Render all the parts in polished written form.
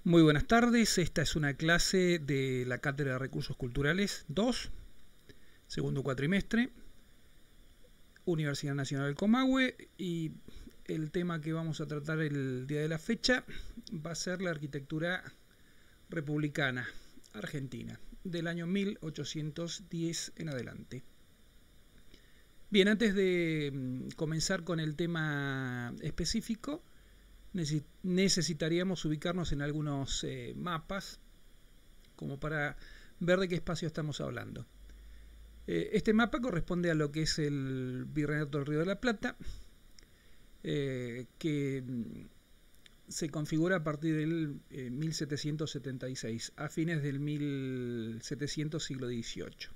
Muy buenas tardes, esta es una clase de la Cátedra de Recursos Culturales 2, segundo cuatrimestre, Universidad Nacional del Comahue, y el tema que vamos a tratar el día de la fecha va a ser la arquitectura republicana argentina, del año 1810 en adelante. Bien, antes de comenzar con el tema específico, necesitaríamos ubicarnos en algunos mapas como para ver de qué espacio estamos hablando. Este mapa corresponde a lo que es el Virreinato del Río de la Plata, que se configura a partir del 1776, a fines del 1700 siglo XVIII.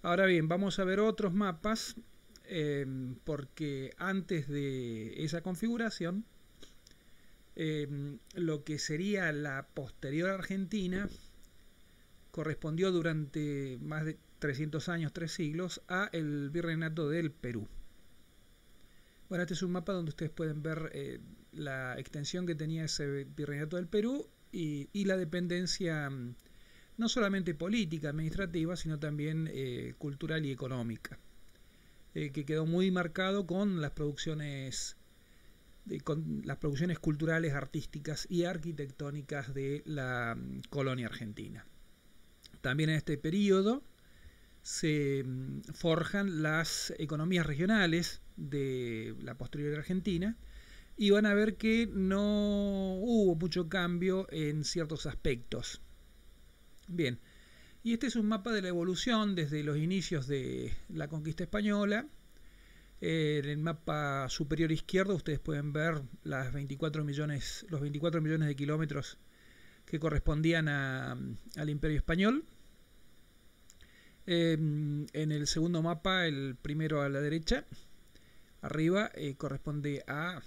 Ahora bien, vamos a ver otros mapas, porque antes de esa configuración, lo que sería la posterior Argentina correspondió durante más de 300 años, 3 siglos, a el Virreinato del Perú. Bueno, este es un mapa donde ustedes pueden ver la extensión que tenía ese Virreinato del Perú y la dependencia no solamente política, administrativa, sino también cultural y económica, que quedó muy marcado con las producciones culturales, artísticas y arquitectónicas de la colonia argentina. También en este periodo se forjan las economías regionales de la posterior Argentina, y van a ver que no hubo mucho cambio en ciertos aspectos. Bien, y este es un mapa de la evolución desde los inicios de la conquista española. En el mapa superior izquierdo ustedes pueden ver los 24 millones de kilómetros que correspondían al Imperio Español. En el segundo mapa, el primero a la derecha, arriba, corresponde a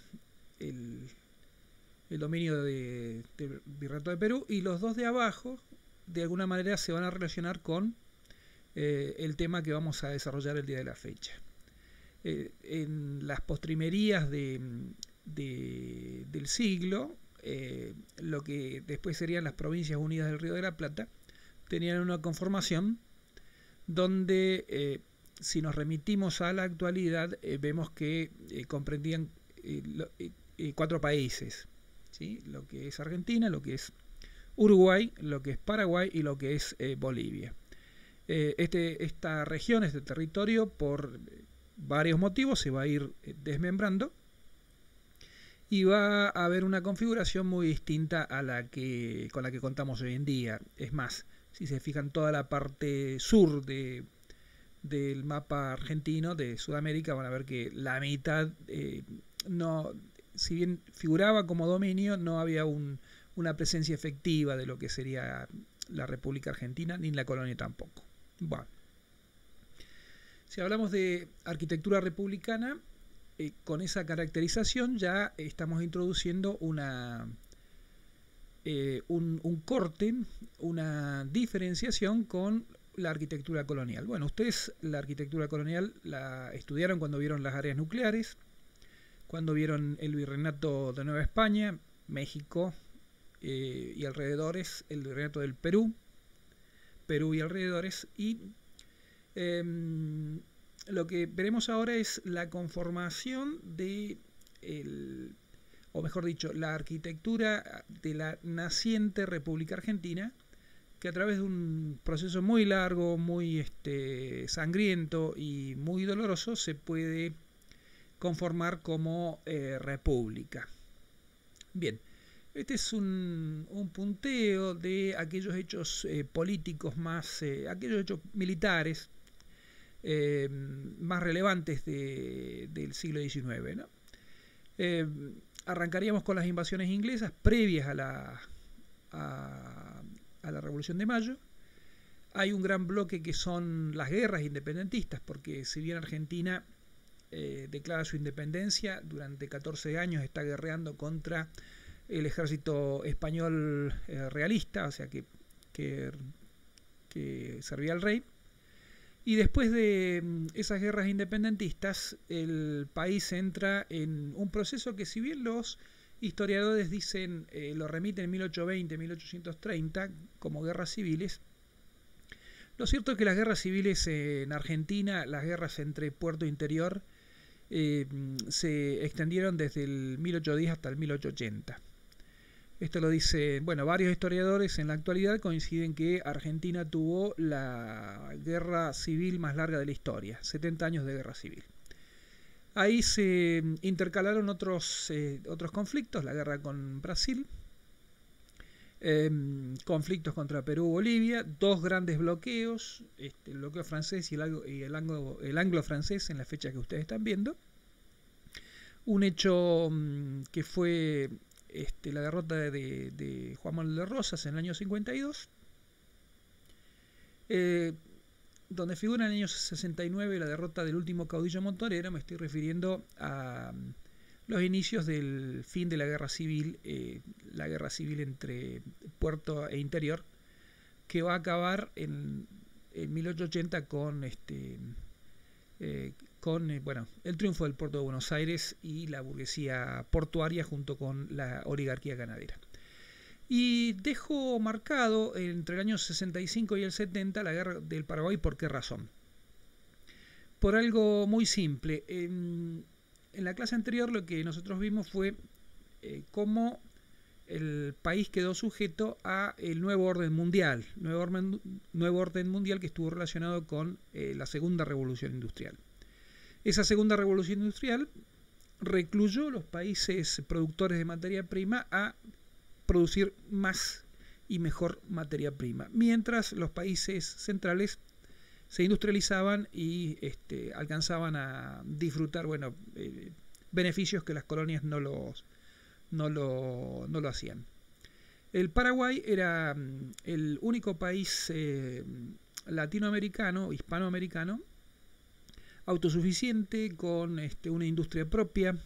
el dominio del Virreinato de Perú, y los dos de abajo de alguna manera se van a relacionar con el tema que vamos a desarrollar el día de la fecha. En las postrimerías del siglo, lo que después serían las Provincias Unidas del Río de la Plata tenían una conformación donde, si nos remitimos a la actualidad, vemos que comprendían 4 países, ¿sí? Lo que es Argentina, lo que es Uruguay, lo que es Paraguay y lo que es Bolivia. Esta región, este territorio, por varios motivos se va a ir desmembrando y va a haber una configuración muy distinta a con la que contamos hoy en día. Es más, si se fijan, toda la parte sur del mapa argentino de Sudamérica, van a ver que la mitad, si bien figuraba como dominio, no había una presencia efectiva de lo que sería la República Argentina, ni la colonia tampoco. Bueno, si hablamos de arquitectura republicana, con esa caracterización ya estamos introduciendo un corte, una diferenciación con la arquitectura colonial. Bueno, ustedes la arquitectura colonial la estudiaron cuando vieron las áreas nucleares, cuando vieron el Virreinato de Nueva España, México y alrededores, el Virreinato del Perú y alrededores, y lo que veremos ahora es la conformación o mejor dicho, la arquitectura de la naciente República Argentina, que a través de un proceso muy largo, muy sangriento y muy doloroso, se puede conformar como república. Bien, este es un punteo de aquellos hechos políticos aquellos hechos militares más relevantes del siglo XIX, ¿no? Arrancaríamos con las invasiones inglesas previas a la Revolución de Mayo. Hay un gran bloque que son las guerras independentistas, porque si bien Argentina declara su independencia, durante 14 años está guerreando contra el ejército español realista, o sea que servía al rey. Y después de esas guerras independentistas, el país entra en un proceso que, si bien los historiadores dicen, lo remiten en 1820, 1830 como guerras civiles. Lo cierto es que las guerras civiles en Argentina, las guerras entre puerto e interior, se extendieron desde el 1810 hasta el 1880. Esto lo dicen, bueno, varios historiadores en la actualidad coinciden que Argentina tuvo la guerra civil más larga de la historia, 70 años de guerra civil. Ahí se intercalaron otros conflictos, la guerra con Brasil, conflictos contra Perú y Bolivia, dos grandes bloqueos, el bloqueo francés y el anglo-francés en la fecha que ustedes están viendo. Un hecho que fue la derrota de Juan Manuel de Rosas en el año 52, donde figura en el año 69 la derrota del último caudillo montonero. Me estoy refiriendo a los inicios del fin de la guerra civil entre puerto e interior, que va a acabar en 1880 con el triunfo del puerto de Buenos Aires y la burguesía portuaria junto con la oligarquía ganadera. Y dejo marcado entre el año 65 y el 70 la guerra del Paraguay. ¿Por qué razón? Por algo muy simple. En la clase anterior lo que nosotros vimos fue cómo el país quedó sujeto a el nuevo orden mundial, nuevo orden mundial que estuvo relacionado con la segunda revolución industrial. Esa segunda revolución industrial recluyó los países productores de materia prima a producir más y mejor materia prima, mientras los países centrales se industrializaban y alcanzaban a disfrutar beneficios que las colonias no lo hacían. El Paraguay era el único país latinoamericano, hispanoamericano, autosuficiente, con una industria propia,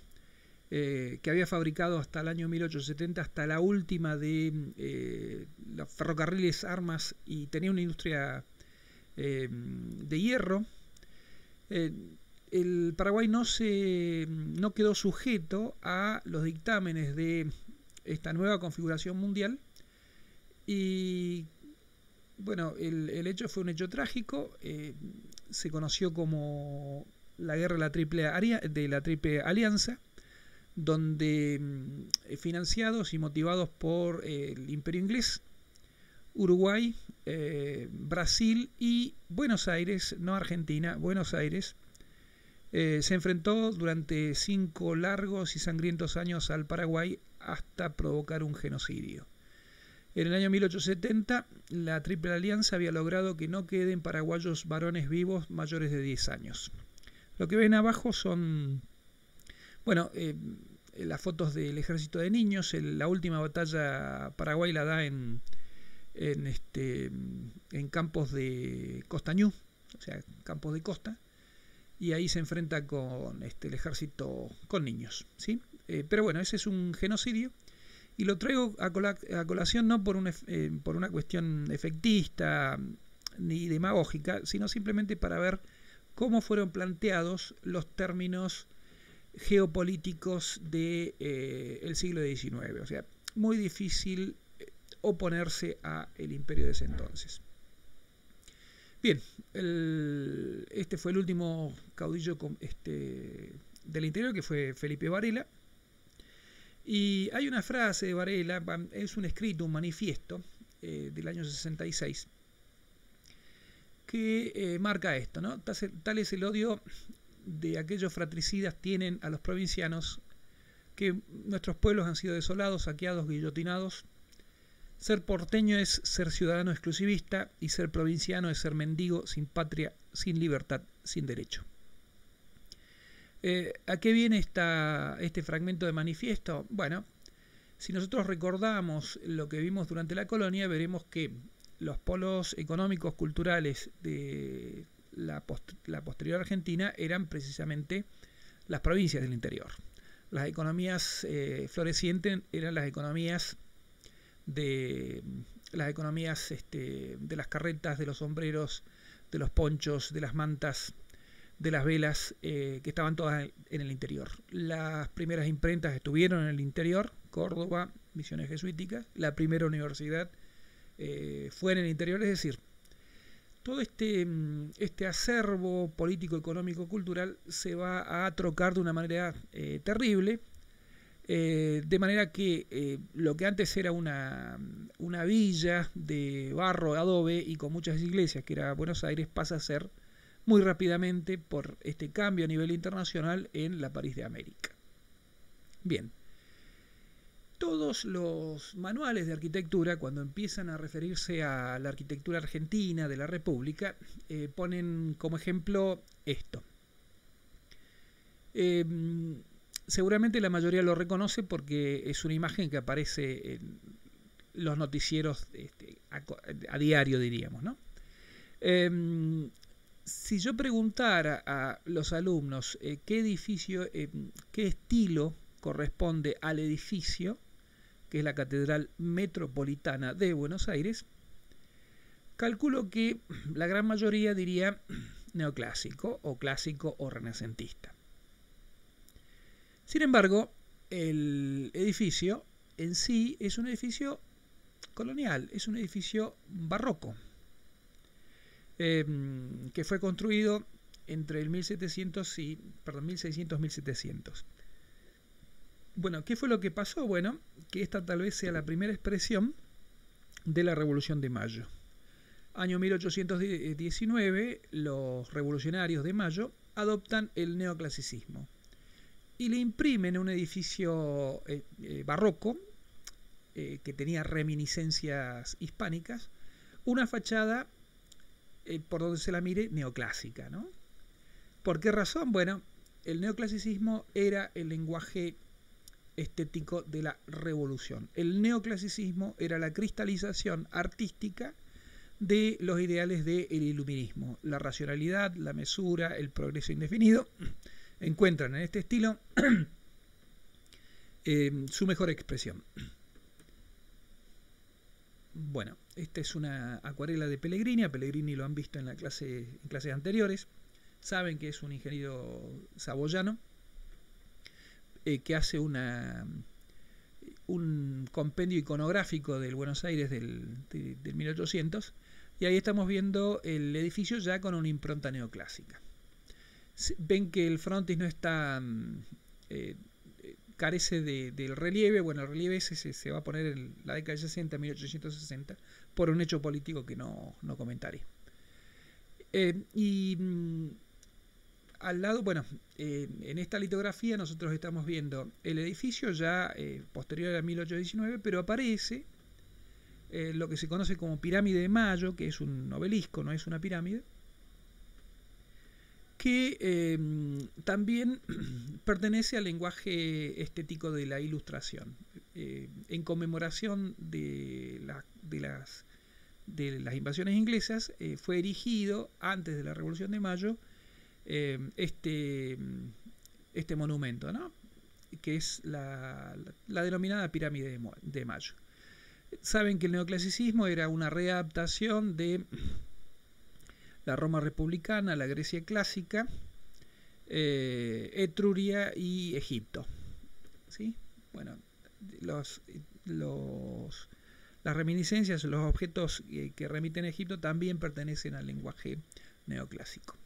que había fabricado hasta el año 1870, hasta la última de los ferrocarriles, armas, y tenía una industria de hierro. El Paraguay no quedó sujeto a los dictámenes de esta nueva configuración mundial, y bueno, el hecho fue un hecho trágico. Se conoció como la guerra de la Triple Alianza, donde financiados y motivados por el Imperio Inglés, Uruguay, Brasil y Buenos Aires, no Argentina, Buenos Aires, se enfrentó durante 5 largos y sangrientos años al Paraguay hasta provocar un genocidio. En el año 1870, la Triple Alianza había logrado que no queden paraguayos varones vivos mayores de 10 años. Lo que ven abajo son, las fotos del ejército de niños. La última batalla Paraguay la da en campos de Costañú, o sea, campos de costa, y ahí se enfrenta con el ejército con niños, ¿sí? Pero bueno, ese es un genocidio. Y lo traigo a colación no por una cuestión efectista ni demagógica, sino simplemente para ver cómo fueron planteados los términos geopolíticos del siglo XIX. O sea, muy difícil oponerse a el imperio de ese entonces. Bien, este fue el último caudillo del interior, que fue Felipe Varela. Y hay una frase de Varela, es un escrito, un manifiesto del año 66, que marca esto, ¿no? Tal es el odio de aquellos fratricidas tienen a los provincianos, que nuestros pueblos han sido desolados, saqueados, guillotinados. Ser porteño es ser ciudadano exclusivista, y ser provinciano es ser mendigo, sin patria, sin libertad, sin derecho. ¿A qué viene este fragmento de manifiesto? Bueno, si nosotros recordamos lo que vimos durante la colonia, veremos que los polos económicos, culturales de la posterior Argentina eran precisamente las provincias del interior. Las economías florecientes eran las economías de las carretas, de los sombreros, de los ponchos, de las mantas, de las velas, que estaban todas en el interior. Las primeras imprentas estuvieron en el interior, Córdoba, misiones jesuíticas. La primera universidad fue en el interior, es decir, todo este acervo político, económico, cultural se va a trocar de una manera terrible, de manera que lo que antes era una villa de barro, adobe y con muchas iglesias, que era Buenos Aires, pasa a ser muy rápidamente, por este cambio a nivel internacional, en la París de América. Bien. Todos los manuales de arquitectura, cuando empiezan a referirse a la arquitectura argentina de la República, ponen como ejemplo esto. Seguramente la mayoría lo reconoce porque es una imagen que aparece en los noticieros a diario, diríamos, ¿no? Si yo preguntara a los alumnos qué edificio, qué estilo corresponde al edificio, que es la Catedral Metropolitana de Buenos Aires, calculo que la gran mayoría diría neoclásico o clásico o renacentista. Sin embargo, el edificio en sí es un edificio colonial, es un edificio barroco, que fue construido entre el 1600 y 1700. Bueno, ¿qué fue lo que pasó? Bueno, que esta tal vez sea la primera expresión de la Revolución de Mayo. Año 1819, los revolucionarios de Mayo adoptan el neoclasicismo y le imprimen a un edificio barroco, que tenía reminiscencias hispánicas, una fachada, por donde se la mire, neoclásica, ¿no? ¿Por qué razón? Bueno, el neoclasicismo era el lenguaje estético de la revolución. El neoclasicismo era la cristalización artística de los ideales del iluminismo. La racionalidad, la mesura, el progreso indefinido encuentran en este estilo su mejor expresión. Bueno, esta es una acuarela de Pellegrini. A Pellegrini lo han visto en clases anteriores. Saben que es un ingeniero saboyano, que hace un compendio iconográfico del Buenos Aires del 1800, y ahí estamos viendo el edificio ya con una impronta neoclásica. Ven que el frontis no está, carece del relieve. Bueno, el relieve ese se va a poner en la década de 60, 1860, por un hecho político que no comentaré. Al lado, bueno, en esta litografía nosotros estamos viendo el edificio ya posterior a 1819, pero aparece lo que se conoce como pirámide de Mayo, que es un obelisco, no es una pirámide, que también pertenece al lenguaje estético de la Ilustración. En conmemoración de las invasiones inglesas, fue erigido antes de la Revolución de Mayo este monumento, ¿no? Que es la denominada pirámide de Mayo. Saben que el neoclasicismo era una readaptación de la Roma republicana, la Grecia clásica, Etruria y Egipto, ¿sí? Bueno, las reminiscencias, los objetos que remiten a Egipto también pertenecen al lenguaje neoclásico.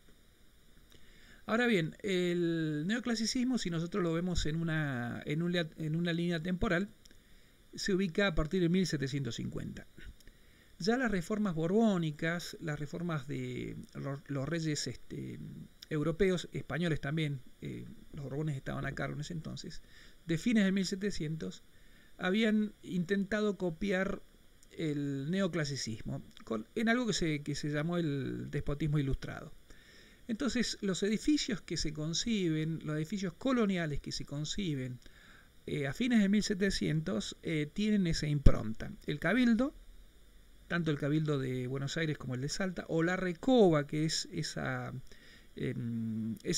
Ahora bien, el neoclasicismo, si nosotros lo vemos en una línea temporal, se ubica a partir de 1750. Ya las reformas borbónicas, las reformas de los reyes europeos, españoles también, los borbones estaban a cargo en ese entonces, de fines de 1700, habían intentado copiar el neoclasicismo en algo que se llamó el despotismo ilustrado. Entonces, los edificios que se conciben, los edificios coloniales que se conciben a fines de 1700, tienen esa impronta. El Cabildo, tanto el Cabildo de Buenos Aires como el de Salta, o la Recoba, que es ese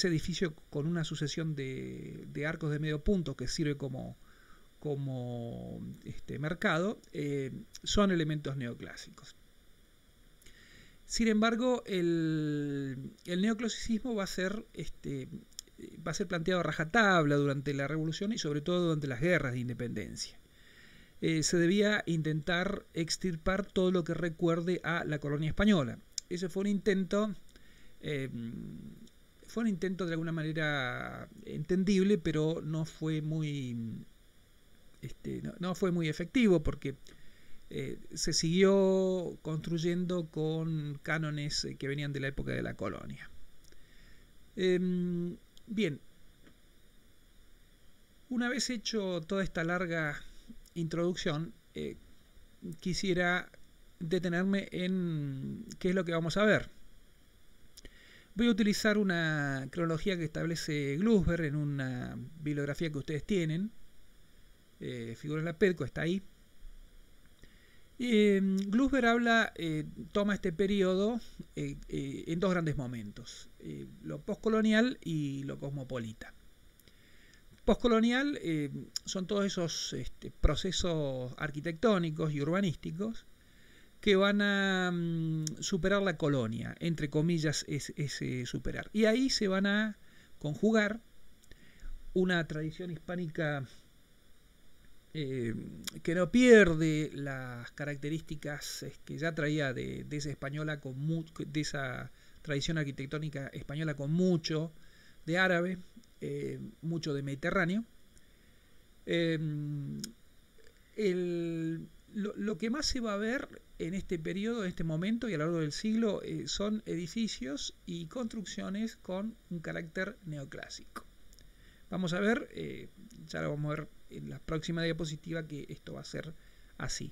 edificio con una sucesión de arcos de medio punto que sirve como mercado, son elementos neoclásicos. Sin embargo, el neoclasicismo va va a ser planteado a rajatabla durante la Revolución y sobre todo durante las guerras de independencia. Se debía intentar extirpar todo lo que recuerde a la colonia española. Ese fue un intento de alguna manera entendible, pero no fue muy no fue muy efectivo porque se siguió construyendo con cánones que venían de la época de la colonia. Bien, una vez hecho toda esta larga introducción, quisiera detenerme en qué es lo que vamos a ver. Voy a utilizar una cronología que establece Glusberg en una bibliografía que ustedes tienen. Figura en la PEDCO, está ahí. Glusberg toma este periodo en dos grandes momentos, lo postcolonial y lo cosmopolita. Postcolonial son todos esos procesos arquitectónicos y urbanísticos que van a superar la colonia, entre comillas ese superar. Y ahí se van a conjugar una tradición hispánica que no pierde las características que ya traía de esa tradición arquitectónica española con mucho de árabe, mucho de mediterráneo. Lo que más se va a ver en este periodo, en este momento y a lo largo del siglo son edificios y construcciones con un carácter neoclásico. Vamos a ver, ya lo vamos a ver en la próxima diapositiva, que esto va a ser así.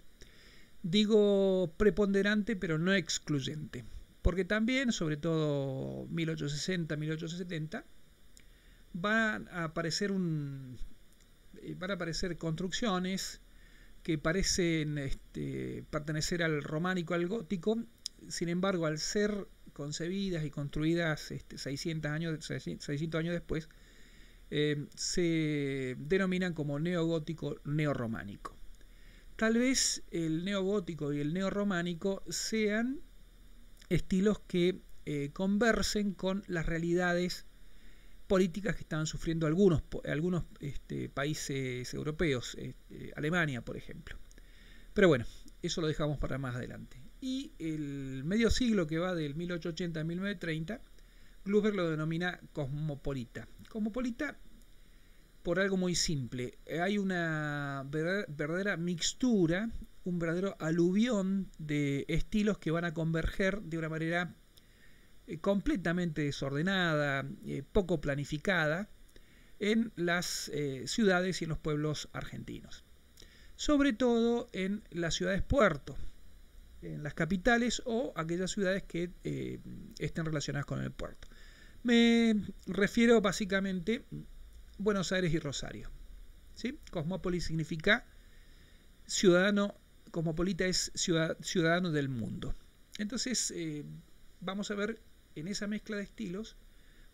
Digo preponderante, pero no excluyente, porque también, sobre todo 1860, 1870, van a aparecer construcciones que parecen pertenecer al románico, al gótico. Sin embargo, al ser concebidas y construidas 600 años después, se denominan como neogótico, neorrománico. Tal vez el neogótico y el neorrománico sean estilos que conversen con las realidades políticas que estaban sufriendo algunos países europeos, Alemania, por ejemplo. Pero bueno, eso lo dejamos para más adelante. Y el medio siglo que va del 1880 a 1930, Glusberg lo denomina cosmopolita. Cosmopolita por algo muy simple. Hay una verdadera mixtura, un verdadero aluvión de estilos que van a converger de una manera completamente desordenada, poco planificada, en las ciudades y en los pueblos argentinos. Sobre todo en las ciudades puerto, en las capitales o aquellas ciudades que estén relacionadas con el puerto. Me refiero básicamente a Buenos Aires y Rosario. ¿Sí? Cosmópolis significa ciudadano, cosmopolita es ciudadano del mundo. Entonces, vamos a ver en esa mezcla de estilos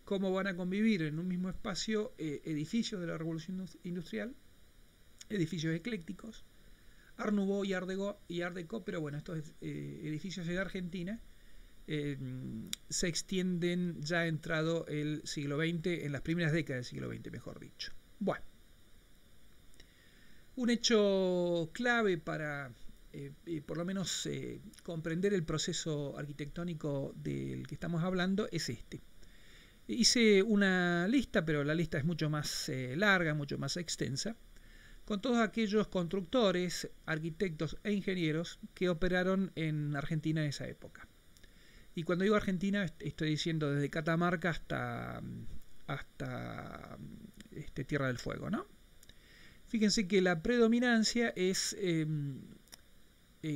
cómo van a convivir en un mismo espacio edificios de la Revolución Industrial, edificios eclécticos, Art Nouveau y Art Deco, pero bueno, estos edificios en Argentina se extienden ya entrado el siglo XX, en las primeras décadas del siglo XX, mejor dicho. Bueno, un hecho clave para por lo menos comprender el proceso arquitectónico del que estamos hablando es este. Hice una lista, pero la lista es mucho más larga, mucho más extensa, con todos aquellos constructores, arquitectos e ingenieros que operaron en Argentina en esa época. Y cuando digo Argentina, estoy diciendo desde Catamarca hasta Tierra del Fuego, ¿no? Fíjense que la predominancia es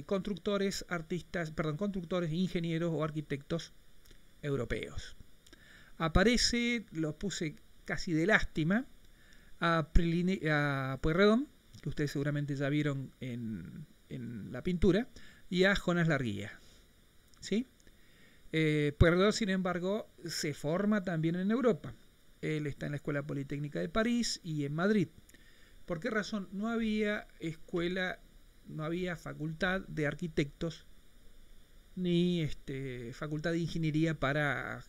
constructores, ingenieros o arquitectos europeos. Aparece, lo puse casi de lástima, a Pueyrredón, que ustedes seguramente ya vieron en la pintura, y a Jonas Larguía. ¿Sí? Pueyrredón, sin embargo, se forma también en Europa. Él está en la Escuela Politécnica de París y en Madrid. ¿Por qué razón? No había facultad de arquitectos ni facultad de ingeniería para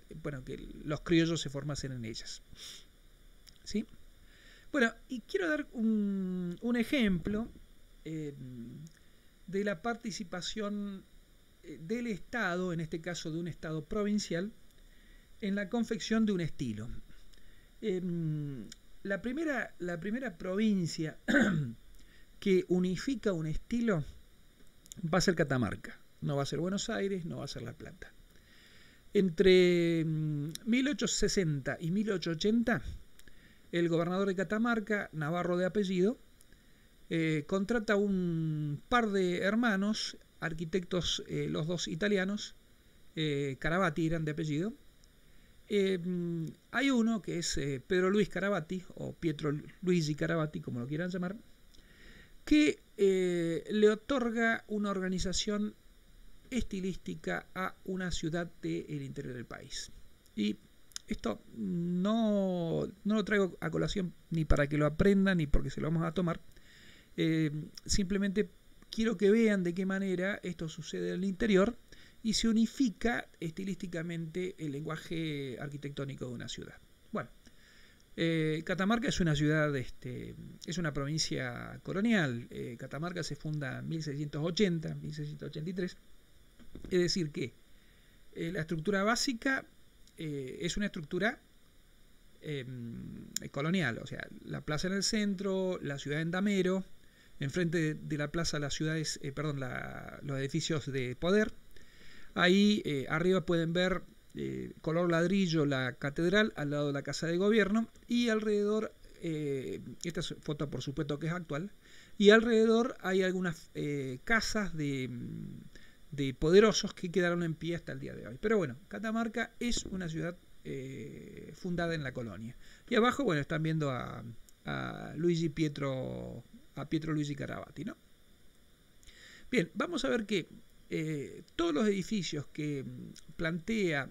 que los criollos se formasen en ellas. ¿sí? Bueno, y quiero dar un ejemplo de la participación del Estado, en este caso de un Estado provincial, en la confección de un estilo. La primera provincia que unifica un estilo va a ser Catamarca. No va a ser Buenos Aires, no va a ser La Plata. Entre 1860 y 1880, el gobernador de Catamarca, Navarro de apellido, contrata un par de hermanos, arquitectos, los dos italianos, Caravati eran de apellido. Hay uno que es Pedro Luis Caravati, o Pietro Luigi Caravati, como lo quieran llamar, que le otorga una organización estilística a una ciudad del interior del país. Y esto no lo traigo a colación ni para que lo aprendan ni porque se lo vamos a tomar. Simplemente quiero que vean de qué manera esto sucede en el interior y se unifica estilísticamente el lenguaje arquitectónico de una ciudad. Bueno, Catamarca es una ciudad, es una provincia colonial. Catamarca se funda en 1680, 1683. Es decir que la estructura básica es una estructura colonial, o sea, la plaza en el centro, la ciudad en damero, enfrente de la plaza las ciudades, los edificios de poder. Ahí arriba pueden ver color ladrillo la catedral al lado de la casa de gobierno y alrededor, esta foto por supuesto que es actual, y alrededor hay algunas casas de poderosos que quedaron en pie hasta el día de hoy. Pero bueno, Catamarca es una ciudad fundada en la colonia. Y abajo, bueno, están viendo a Pietro Luigi Caravati, ¿no? Bien, vamos a ver que todos los edificios que plantea,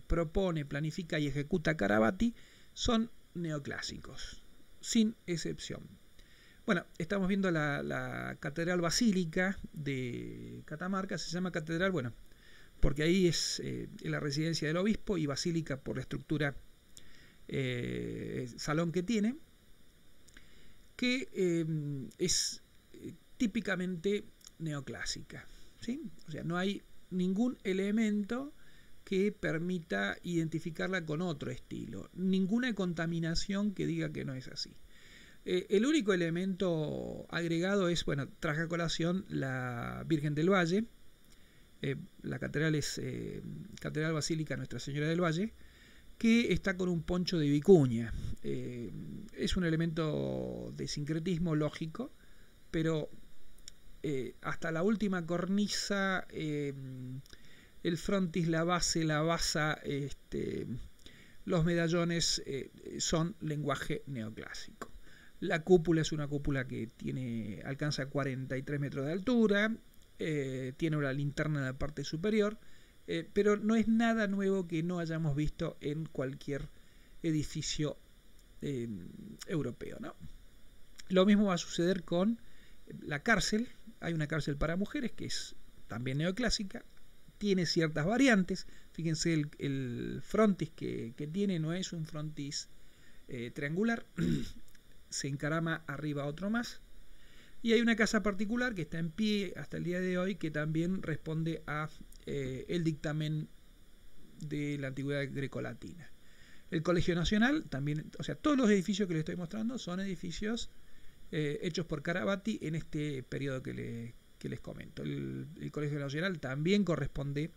propone, planifica y ejecuta Caravati son neoclásicos, sin excepción. Bueno, estamos viendo la Catedral Basílica de Catamarca. Se llama catedral, bueno, porque ahí es la residencia del obispo, y basílica por la estructura salón que tiene, que es típicamente neoclásica, ¿sí? O sea, no hay ningún elemento que permita identificarla con otro estilo, ninguna contaminación que diga que no es así. El único elemento agregado es, bueno, traje a colación la Virgen del Valle. La catedral es Catedral Basílica Nuestra Señora del Valle, que está con un poncho de vicuña. Es un elemento de sincretismo lógico, pero hasta la última cornisa, el frontis, la base, la basa, los medallones son lenguaje neoclásico. La cúpula es una cúpula que alcanza 43 metros de altura, tiene una linterna en la parte superior, pero no es nada nuevo que no hayamos visto en cualquier edificio europeo, ¿no? Lo mismo va a suceder con la cárcel. Hay una cárcel para mujeres que es también neoclásica, tiene ciertas variantes. Fíjense, el frontis que tiene no es un frontis triangular, se encarama arriba otro más. Y hay una casa particular que está en pie hasta el día de hoy, que también responde a el dictamen de la antigüedad grecolatina. El Colegio Nacional también, o sea, todos los edificios que les estoy mostrando son edificios hechos por Caravati en este periodo que les comento. El Colegio Nacional también corresponde,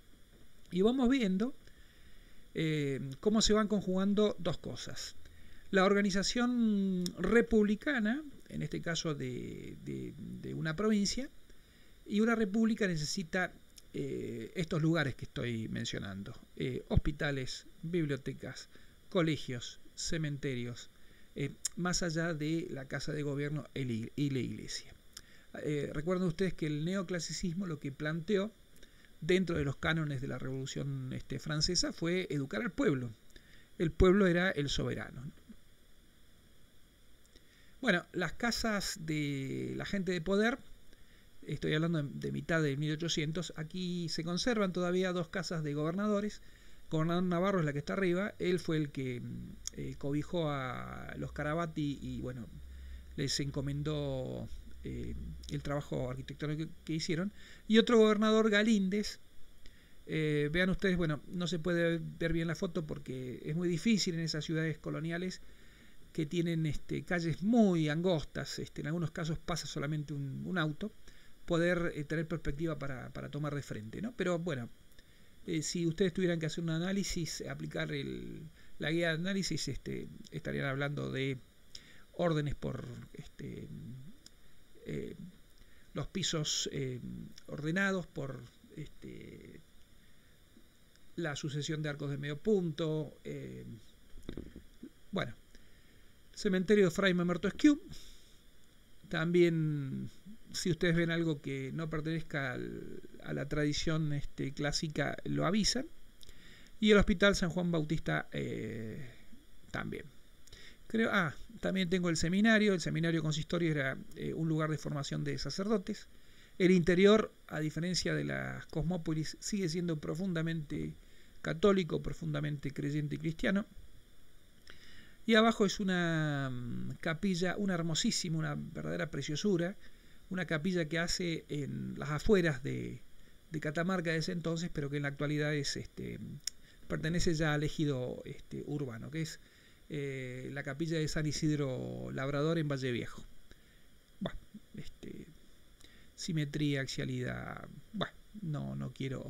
y vamos viendo cómo se van conjugando dos cosas. La organización republicana, en este caso de una provincia, y una república necesita estos lugares que estoy mencionando: hospitales, bibliotecas, colegios, cementerios, más allá de la casa de gobierno y la iglesia. Recuerden ustedes que el neoclasicismo lo que planteó dentro de los cánones de la Revolución Francesa fue educar al pueblo. El pueblo era el soberano. Bueno, las casas de la gente de poder, estoy hablando de mitad de 1800, aquí se conservan todavía dos casas de gobernadores. gobernador Navarro es la que está arriba, él fue el que cobijó a los Carabati y bueno, les encomendó el trabajo arquitectónico que hicieron. Y otro gobernador, Galíndez, vean ustedes, bueno, no se puede ver bien la foto porque es muy difícil en esas ciudades coloniales que tienen calles muy angostas, en algunos casos pasa solamente un auto, poder tener perspectiva para tomar de frente, ¿no? Pero bueno, si ustedes tuvieran que hacer un análisis, aplicar la guía de análisis, estarían hablando de órdenes por los pisos ordenados por la sucesión de arcos de medio punto, bueno, cementerio de Fray Mamerto Esquiú. También, si ustedes ven algo que no pertenezca a la tradición clásica, lo avisan. Y el Hospital San Juan Bautista también. Creo, también tengo el seminario. El seminario consistorio era un lugar de formación de sacerdotes. El interior, a diferencia de las cosmópolis, sigue siendo profundamente católico, profundamente creyente y cristiano. Y abajo es una capilla, una hermosísima, una verdadera preciosura, una capilla que hace en las afueras de Catamarca de ese entonces, pero que en la actualidad es pertenece ya al ejido urbano, que es la capilla de San Isidro Labrador en Valle Viejo. Bueno, simetría, axialidad, bueno, no quiero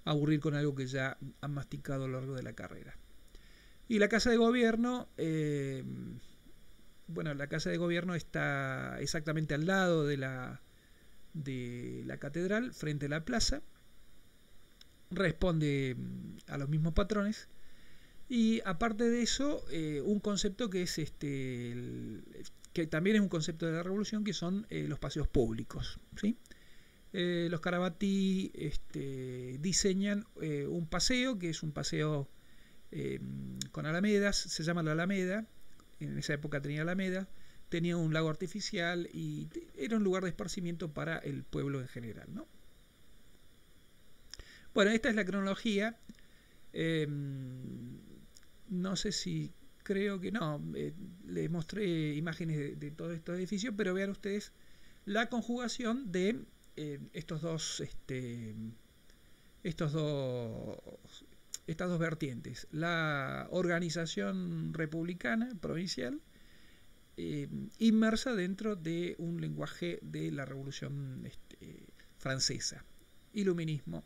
aburrir con algo que ya han masticado a lo largo de la carrera. Y la Casa de Gobierno, bueno, la Casa de Gobierno está exactamente al lado de la catedral, frente a la plaza. Responde a los mismos patrones. Y aparte de eso, un concepto que es que también es un concepto de la Revolución, que son los paseos públicos, ¿sí? Los Carabati diseñan un paseo, que es un paseo con alamedas, se llama la Alameda, en esa época tenía alameda, tenía un lago artificial y era un lugar de esparcimiento para el pueblo en general, ¿no? Bueno, esta es la cronología. No sé si, creo que no, les mostré imágenes de todos estos edificios, pero vean ustedes la conjugación de estas dos vertientes: la organización republicana provincial inmersa dentro de un lenguaje de la Revolución Francesa, iluminismo